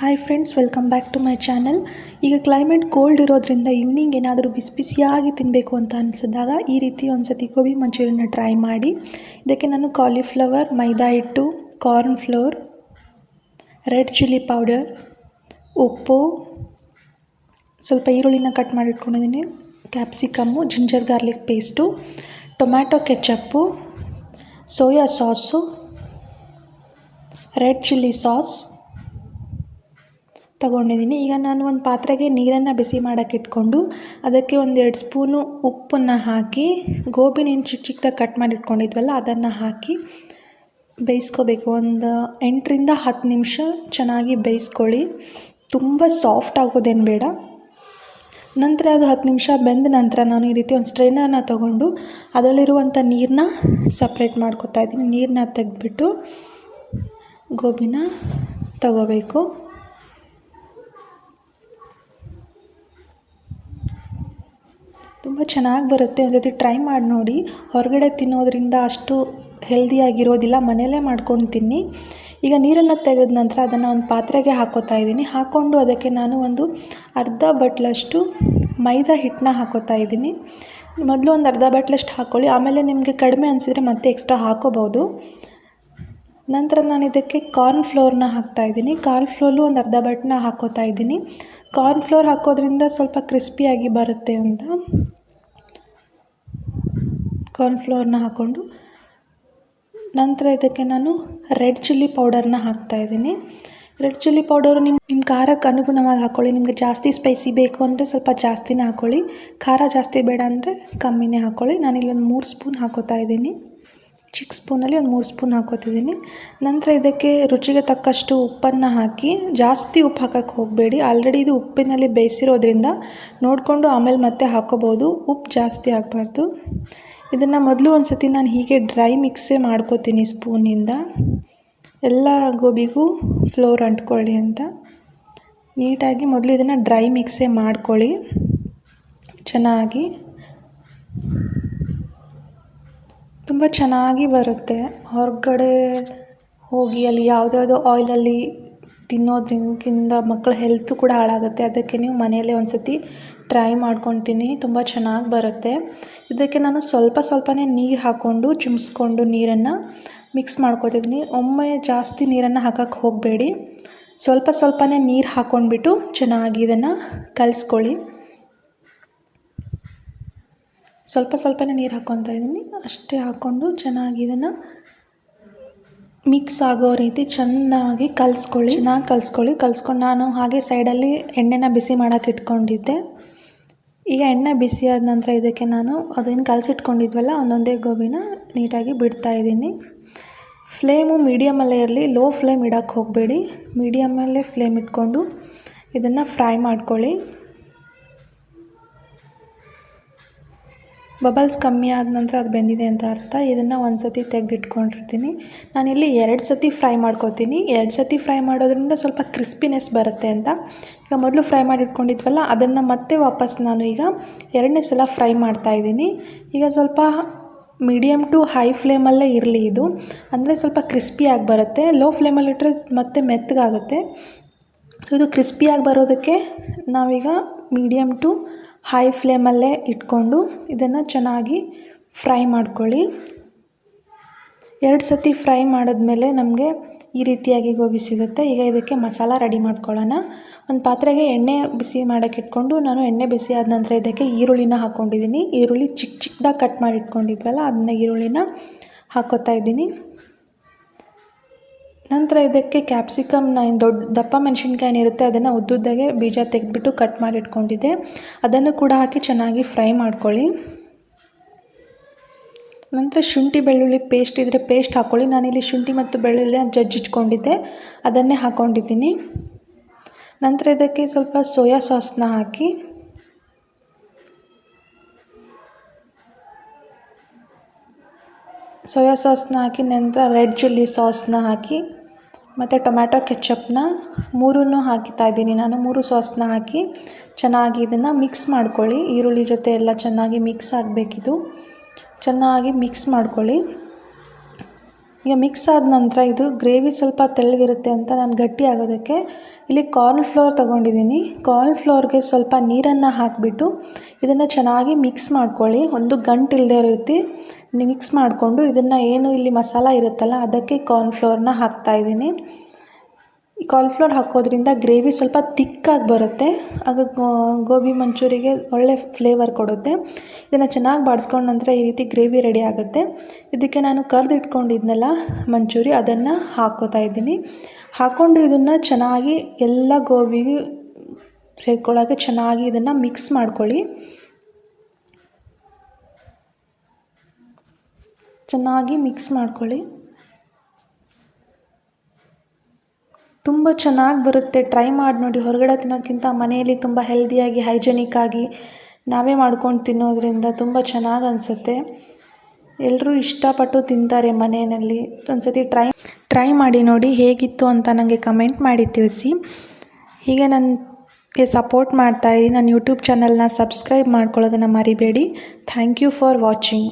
Hi friends, welcome back to my channel. ಈಗ climate cold ಇರೋದ್ರಿಂದ evening ಏನಾದರೂ ಬಿಸಿ ಬಿಸಿಯಾಗಿ ತಿನ್ನಬೇಕು ಅಂತ ಅನಿಸಿದಾಗ ಈ ರೀತಿ ಒಂದು ಸತಿ ಗೋಬಿ ಮಂಚೂರಿಯನ್ನ ಟ್ರೈ ಮಾಡಿ. ಇದಕ್ಕೆ ನಾನು ಕಾಲಿಫ್ಲವರ್, ಮೈದಾ ಹಿಟ್ಟು, corn flour, red chilli powder, ಉಪ್ಪು, ಸ್ವಲ್ಪ ಈರುಳ್ಳಿನ ಕಟ್ ಮಾಡಿ ಇಟ್ಕೊಂಡಿದ್ದೀನಿ, capsicum, ginger garlic paste, tomato ketchup, soya sauce, red chilli sauce ತಗೊಂಡಿದ್ದೀನಿ. ಈಗ ನಾನು ಒಂದು ಪಾತ್ರೆಗೆ ನೀರನ್ನು ಬಿಸಿ ಮಾಡೋಕ್ಕೆ ಇಟ್ಕೊಂಡು ಅದಕ್ಕೆ 1-2 ಸ್ಪೂನು ಉಪ್ಪನ್ನು ಹಾಕಿ ಗೋಬಿನ ಚಿಕ್ಕ ಚಿಕ್ಕದಾಗಿ ಕಟ್ ಮಾಡಿ ಇಟ್ಕೊಂಡಿದ್ವಲ್ಲ ಅದನ್ನು ಹಾಕಿ ಬೇಯಿಸ್ಕೋಬೇಕು. ಒಂದು 8ರಿಂದ 10 ನಿಮಿಷ ಚೆನ್ನಾಗಿ ಬೇಯಿಸ್ಕೊಳ್ಳಿ. ತುಂಬ ಸಾಫ್ಟ್ ಆಗೋದೇನು ಬೇಡ. ನಂತರ ಅದು 10 ನಿಮಿಷ ಬೆಂದ ನಂತರ ನಾನು ಈ ರೀತಿ ಒಂದು ಸ್ಟ್ರೈನರ್ನ ತೊಗೊಂಡು ಅದರಲ್ಲಿರುವಂಥ ನೀರನ್ನ ಸಪ್ರೇಟ್ ಮಾಡ್ಕೊತಾ ಇದ್ದೀನಿ. ನೀರನ್ನ ತೆಗೆದ್ಬಿಟ್ಟು ಗೋಬಿನ ತಗೋಬೇಕು. ತುಂಬ ಚೆನ್ನಾಗಿ ಬರುತ್ತೆ. ಒಂದು ಜೊತೆ ಟ್ರೈ ಮಾಡಿ ನೋಡಿ. ಹೊರಗಡೆ ತಿನ್ನೋದ್ರಿಂದ ಅಷ್ಟು ಹೆಲ್ದಿಯಾಗಿರೋದಿಲ್ಲ, ಮನೆಯಲ್ಲೇ ಮಾಡ್ಕೊಂಡು ತಿನ್ನಿ. ಈಗ ನೀರನ್ನು ತೆಗೆದ ನಂತರ ಅದನ್ನು ಒಂದು ಪಾತ್ರೆಗೆ ಹಾಕ್ಕೋತಾ ಇದ್ದೀನಿ. ಹಾಕ್ಕೊಂಡು ಅದಕ್ಕೆ ನಾನು ಒಂದು ಅರ್ಧ ಬಟ್ಲಷ್ಟು ಮೈದಾ ಹಿಟ್ಟನ್ನ ಹಾಕ್ಕೋತಾ ಇದ್ದೀನಿ. ಮೊದಲು ಒಂದು ಅರ್ಧ ಬಟ್ಲಷ್ಟು ಹಾಕ್ಕೊಳ್ಳಿ, ಆಮೇಲೆ ನಿಮಗೆ ಕಡಿಮೆ ಅನಿಸಿದರೆ ಮತ್ತೆ ಎಕ್ಸ್ಟ್ರಾ ಹಾಕ್ಕೋಬೋದು. ನಂತರ ನಾನು ಇದಕ್ಕೆ ಕಾರ್ನ್ ಫ್ಲೋರ್ನ ಹಾಕ್ತಾಯಿದ್ದೀನಿ. ಕಾರ್ನ್ ಫ್ಲೋರು ಒಂದು ಅರ್ಧ ಬಟ್ಲನ್ನ ಹಾಕ್ಕೋತಾ ಇದ್ದೀನಿ. ಕಾರ್ನ್ ಫ್ಲೋರ್ ಹಾಕೋದ್ರಿಂದ ಸ್ವಲ್ಪ ಕ್ರಿಸ್ಪಿಯಾಗಿ ಬರುತ್ತೆ ಅಂತ ಕಾರ್ನ್ ಫ್ಲೋರ್ನ ಹಾಕ್ಕೊಂಡು ನಂತರ ಇದಕ್ಕೆ ನಾನು ರೆಡ್ ಚಿಲ್ಲಿ ಪೌಡರ್ನ ಹಾಕ್ತಾಯಿದ್ದೀನಿ. ರೆಡ್ ಚಿಲ್ಲಿ ಪೌಡರು ನಿಮ್ಮ ಖಾರಕ್ಕೆ ಅನುಗುಣವಾಗಿ ಹಾಕ್ಕೊಳ್ಳಿ. ನಿಮಗೆ ಜಾಸ್ತಿ ಸ್ಪೈಸಿ ಬೇಕು ಅಂದರೆ ಸ್ವಲ್ಪ ಜಾಸ್ತಿನೇ ಹಾಕ್ಕೊಳ್ಳಿ, ಖಾರ ಜಾಸ್ತಿ ಬೇಡ ಅಂದರೆ ಕಮ್ಮಿನೇ ಹಾಕ್ಕೊಳ್ಳಿ. ನಾನಿಲ್ಲಿ ಒಂದು 3 ಸ್ಪೂನ್ ಹಾಕ್ಕೋತಾ ಇದ್ದೀನಿ. ಚಿಕ್ಕ ಸ್ಪೂನಲ್ಲಿ ಒಂದು 3 ಸ್ಪೂನ್ ಹಾಕ್ಕೋತಿದ್ದೀನಿ. ನಂತರ ಇದಕ್ಕೆ ರುಚಿಗೆ ತಕ್ಕಷ್ಟು ಉಪ್ಪನ್ನು ಹಾಕಿ, ಜಾಸ್ತಿ ಉಪ್ಪು ಹಾಕೋಕ್ಕೆ ಹೋಗಬೇಡಿ. ಆಲ್ರೆಡಿ ಇದು ಉಪ್ಪಿನಲ್ಲಿ ಬೇಯಿಸಿರೋದ್ರಿಂದ ನೋಡಿಕೊಂಡು ಆಮೇಲೆ ಮತ್ತೆ ಹಾಕ್ಕೋಬೋದು. ಉಪ್ಪು ಜಾಸ್ತಿ ಆಗಬಾರ್ದು. ಇದನ್ನು ಮೊದಲು ಒಂದು ಸತಿ ನಾನು ಹೀಗೆ ಡ್ರೈ ಮಿಕ್ಸೇ ಮಾಡ್ಕೋತೀನಿ ಸ್ಪೂನಿಂದ, ಎಲ್ಲ ಗೋಬಿಗೂ ಫ್ಲೋರ್ ಅಂಟ್ಕೊಳ್ಳಿ ಅಂತ. ನೀಟಾಗಿ ಮೊದಲು ಇದನ್ನು ಡ್ರೈ ಮಿಕ್ಸೇ ಮಾಡ್ಕೊಳ್ಳಿ ಚೆನ್ನಾಗಿ. ತುಂಬ ಚೆನ್ನಾಗಿ ಬರುತ್ತೆ. ಹೊರಗಡೆ ಹೋಗಿ ಅಲ್ಲಿ ಯಾವುದ್ಯಾವುದೋ ಆಯಿಲಲ್ಲಿ ತಿನ್ನೋದಕ್ಕಿಂತ ಮಕ್ಕಳ ಹೆಲ್ತು ಕೂಡ ಹಾಳಾಗುತ್ತೆ. ಅದಕ್ಕೆ ನೀವು ಮನೆಯಲ್ಲೇ ಒಂದು ಸತಿ ಟ್ರೈ ಮಾಡ್ಕೊತೀನಿ, ತುಂಬ ಚೆನ್ನಾಗಿ ಬರುತ್ತೆ. ಇದಕ್ಕೆ ನಾನು ಸ್ವಲ್ಪನೇ ನೀರು ಹಾಕ್ಕೊಂಡು ಚಿಮ್ಸ್ಕೊಂಡು ನೀರನ್ನು ಮಿಕ್ಸ್ ಮಾಡ್ಕೊತಿದ್ದೀನಿ. ಒಮ್ಮೆ ಜಾಸ್ತಿ ನೀರನ್ನು ಹಾಕೋಕ್ಕೆ ಹೋಗಬೇಡಿ. ಸ್ವಲ್ಪನೇ ನೀರು ಹಾಕ್ಕೊಂಡ್ಬಿಟ್ಟು ಚೆನ್ನಾಗಿ ಇದನ್ನು ಕಲಿಸ್ಕೊಳ್ಳಿ. ಸ್ವಲ್ಪನೇ ನೀರು ಹಾಕ್ಕೊತಾ ಇದ್ದೀನಿ, ಅಷ್ಟೇ ಹಾಕ್ಕೊಂಡು ಚೆನ್ನಾಗಿ ಇದನ್ನು ಮಿಕ್ಸ್ ಆಗೋ ರೀತಿ ಚೆನ್ನಾಗಿ ಕಲಿಸ್ಕೊಂಡು ನಾನು ಹಾಗೆ ಸೈಡಲ್ಲಿ ಎಣ್ಣೆನ ಬಿಸಿ ಮಾಡೋಕ್ಕೆ ಇಟ್ಕೊಂಡಿದ್ದೆ. ಈಗ ಎಣ್ಣೆ ಬಿಸಿ ಆದ ನಂತರ ಇದಕ್ಕೆ ನಾನು ಅದನ್ನು ಕಲಸಿಟ್ಕೊಂಡಿದ್ವಲ್ಲ ಒಂದೊಂದೇ ಗೋಬಿನ ನೀಟಾಗಿ ಬಿಡ್ತಾಯಿದ್ದೀನಿ. ಫ್ಲೇಮು ಮೀಡಿಯಮಲ್ಲೇ ಇರಲಿ, ಲೋ ಫ್ಲೇಮ್ ಇಡೋಕ್ಕೆ ಹೋಗಬೇಡಿ. ಮೀಡಿಯಮಲ್ಲೇ ಫ್ಲೇಮ್ ಇಟ್ಕೊಂಡು ಇದನ್ನು ಫ್ರೈ ಮಾಡ್ಕೊಳ್ಳಿ. ಬಬಲ್ಸ್ ಕಮ್ಮಿ ಆದ ನಂತರ ಅದು ಬೆಂದಿದೆ ಅಂತ ಅರ್ಥ. ಇದನ್ನು ಒಂದು ಸತಿ ತೆಗೆದಿಟ್ಕೊಂಡಿರ್ತೀನಿ. ನಾನಿಲ್ಲಿ 2 ಸತಿ ಫ್ರೈ ಮಾಡ್ಕೊತೀನಿ. 2 ಸತಿ ಫ್ರೈ ಮಾಡೋದ್ರಿಂದ ಸ್ವಲ್ಪ ಕ್ರಿಸ್ಪಿನೆಸ್ ಬರುತ್ತೆ ಅಂತ. ಈಗ ಮೊದಲು ಫ್ರೈ ಮಾಡಿ ಇಟ್ಕೊಂಡಿದ್ವಲ್ಲ ಅದನ್ನು ಮತ್ತೆ ವಾಪಸ್ ನಾನು ಈಗ 2ನೇ ಸಲ ಫ್ರೈ ಮಾಡ್ತಾಯಿದ್ದೀನಿ. ಈಗ ಸ್ವಲ್ಪ ಮೀಡಿಯಮ್ ಟು ಹೈ ಫ್ಲೇಮಲ್ಲೇ ಇರಲಿ ಇದು, ಅಂದರೆ ಸ್ವಲ್ಪ ಕ್ರಿಸ್ಪಿಯಾಗಿ ಬರುತ್ತೆ. ಲೋ ಫ್ಲೇಮಲ್ಲಿ ಇಟ್ಟರೆ ಮತ್ತೆ ಮೆತ್ತಗಾಗುತ್ತೆ. ಸೊ ಇದು ಕ್ರಿಸ್ಪಿಯಾಗಿ ಬರೋದಕ್ಕೆ ನಾವೀಗ ಮೀಡಿಯಮ್ ಟು ಹೈ ಫ್ಲೇಮಲ್ಲೇ ಇಟ್ಕೊಂಡು ಇದನ್ನು ಚೆನ್ನಾಗಿ ಫ್ರೈ ಮಾಡ್ಕೊಳ್ಳಿ. 2 ಸತಿ ಫ್ರೈ ಮಾಡಿದ್ಮೇಲೆ ನಮಗೆ ಈ ರೀತಿಯಾಗಿ ಗೋಬಿ ಸಿಗುತ್ತೆ. ಈಗ ಇದಕ್ಕೆ ಮಸಾಲ ರೆಡಿ ಮಾಡ್ಕೊಳ್ಳೋಣ. ಒಂದು ಪಾತ್ರೆಗೆ ಎಣ್ಣೆ ಬಿಸಿ ಮಾಡೋಕ್ಕೆ ಇಟ್ಕೊಂಡು ನಾನು ಎಣ್ಣೆ ಬಿಸಿ ಆದ ನಂತರ ಇದಕ್ಕೆ ಈರುಳ್ಳಿನ ಹಾಕ್ಕೊಂಡಿದ್ದೀನಿ. ಈರುಳ್ಳಿ ಚಿಕ್ಕದಾಗಿ ಕಟ್ ಮಾಡಿ ಇಟ್ಕೊಂಡಿದ್ವಲ್ಲ ಅದನ್ನ ಈರುಳ್ಳಿನ ಹಾಕ್ಕೋತಾ ಇದ್ದೀನಿ. ನಂತರ ಇದಕ್ಕೆ ಕ್ಯಾಪ್ಸಿಕಮ್ನ ದಪ್ಪ ಮೆಣಸಿನ್ಕಾಯಿ ಇರುತ್ತೆ ಅದನ್ನು ಉದ್ದುದ್ದಾಗೆ ಬೀಜ ತೆಗೆದ್ಬಿಟ್ಟು ಕಟ್ ಮಾಡಿ ಇಟ್ಕೊಂಡಿದ್ದೆ, ಅದನ್ನು ಕೂಡ ಹಾಕಿ ಚೆನ್ನಾಗಿ ಫ್ರೈ ಮಾಡ್ಕೊಳ್ಳಿ. ನಂತರ ಶುಂಠಿ ಬೆಳ್ಳುಳ್ಳಿ ಪೇಸ್ಟ್ ಇದ್ದರೆ ಪೇಸ್ಟ್ ಹಾಕ್ಕೊಳ್ಳಿ. ನಾನಿಲ್ಲಿ ಶುಂಠಿ ಮತ್ತು ಬೆಳ್ಳುಳ್ಳಿ ಜಜ್ಜಿಟ್ಕೊಂಡಿದ್ದೆ ಅದನ್ನೇ ಹಾಕ್ಕೊಂಡಿದ್ದೀನಿ. ನಂತರ ಇದಕ್ಕೆ ಸ್ವಲ್ಪ ಸೋಯಾ ಸಾಸ್ನ ಹಾಕಿ ನಂತರ ರೆಡ್ ಚಿಲ್ಲಿ ಸಾಸ್ನ ಹಾಕಿ ಮತ್ತು ಟೊಮ್ಯಾಟೊ ಕೆಚಪ್ನ 3 ಹಾಕ್ತಾ ಇದ್ದೀನಿ ನಾನು. 3 ಸಾಸ್ನ ಹಾಕಿ ಚೆನ್ನಾಗಿ ಇದನ್ನು ಮಿಕ್ಸ್ ಮಾಡ್ಕೊಳ್ಳಿ. ಈರುಳ್ಳಿ ಜೊತೆ ಎಲ್ಲ ಚೆನ್ನಾಗಿ ಮಿಕ್ಸ್ ಆಗಬೇಕಿದು. ಚೆನ್ನಾಗಿ ಮಿಕ್ಸ್ ಮಾಡ್ಕೊಳ್ಳಿ. ಈಗ ಮಿಕ್ಸ್ ಆದ ನಂತರ ಇದು ಗ್ರೇವಿ ಸ್ವಲ್ಪ ತೆಳ್ಳಗಿರುತ್ತೆ ಅಂತ ನಾನು ಗಟ್ಟಿ ಆಗೋದಕ್ಕೆ ಇಲ್ಲಿ ಕಾರ್ನ್ ಫ್ಲೋರ್ ತೊಗೊಂಡಿದ್ದೀನಿ. ಕಾರ್ನ್ ಫ್ಲೋರ್ಗೆ ಸ್ವಲ್ಪ ನೀರನ್ನು ಹಾಕಿಬಿಟ್ಟು ಇದನ್ನು ಚೆನ್ನಾಗಿ ಮಿಕ್ಸ್ ಮಾಡ್ಕೊಳ್ಳಿ. ಒಂದು ಗಂಟಿಲ್ಲದೆ ಇರೋ ರೀತಿ ಮಿಕ್ಸ್ ಮಾಡಿಕೊಂಡು ಇದನ್ನು ಏನು ಇಲ್ಲಿ ಮಸಾಲ ಇರುತ್ತಲ್ಲ ಅದಕ್ಕೆ ಕಾರ್ನ್ ಫ್ಲೋರ್ನ ಹಾಕ್ತಾಯಿದ್ದೀನಿ. ಈ ಕಾರ್ನ್ ಫ್ಲೋರ್ ಹಾಕೋದ್ರಿಂದ ಗ್ರೇವಿ ಸ್ವಲ್ಪ ತಿಕ್ಕಾಗಿ ಬರುತ್ತೆ. ಆಗ ಗೋಬಿ ಮಂಚೂರಿಗೆ ಒಳ್ಳೆ ಫ್ಲೇವರ್ ಕೊಡುತ್ತೆ. ಇದನ್ನು ಚೆನ್ನಾಗಿ ಬಾಡಿಸ್ಕೊಂಡ ನಂತರ ಈ ರೀತಿ ಗ್ರೇವಿ ರೆಡಿ ಆಗುತ್ತೆ. ಇದಕ್ಕೆ ನಾನು ಕರೆದಿಟ್ಕೊಂಡಿದ್ನಲ್ಲ ಮಂಚೂರಿ ಅದನ್ನು ಹಾಕ್ಕೋತಾ ಇದ್ದೀನಿ. ಹಾಕ್ಕೊಂಡು ಇದನ್ನು ಚೆನ್ನಾಗಿ ಎಲ್ಲ ಗೋಬಿಗೆ ಸೇರ್ಕೊಳ್ಳೋಕ್ಕೆ ಚೆನ್ನಾಗಿ ಇದನ್ನು ಮಿಕ್ಸ್ ಮಾಡ್ಕೊಳ್ಳಿ. ಚೆನ್ನಾಗಿ ಮಿಕ್ಸ್ ಮಾಡ್ಕೊಳ್ಳಿ. ತುಂಬ ಚೆನ್ನಾಗಿ ಬರುತ್ತೆ. ಟ್ರೈ ಮಾಡಿ ನೋಡಿ. ಹೊರಗಡೆ ತಿನ್ನೋದಕ್ಕಿಂತ ಮನೆಯಲ್ಲಿ ತುಂಬ ಹೆಲ್ದಿಯಾಗಿ ಹೈಜೆನಿಕ್ಕಾಗಿ ನಾವೇ ಮಾಡ್ಕೊಂಡು ತಿನ್ನೋದ್ರಿಂದ ತುಂಬ ಚೆನ್ನಾಗಿ ಅನಿಸುತ್ತೆ. ಎಲ್ಲರೂ ಇಷ್ಟಪಟ್ಟು ತಿಂತಾರೆ ಮನೆಯಲ್ಲಿ. ಒಂದು ಸತಿ ಟ್ರೈ ಮಾಡಿ ನೋಡಿ ಹೇಗಿತ್ತು ಅಂತ ನನಗೆ ಕಮೆಂಟ್ ಮಾಡಿ ತಿಳಿಸಿ. ಹೀಗೆ ನನಗೆ ಸಪೋರ್ಟ್ ಮಾಡ್ತಾಯಿರಿ. ನನ್ನ ಯೂಟ್ಯೂಬ್ ಚಾನಲ್ನ ಸಬ್ಸ್ಕ್ರೈಬ್ ಮಾಡ್ಕೊಳ್ಳೋದನ್ನು ಮರಿಬೇಡಿ. Thank you for watching.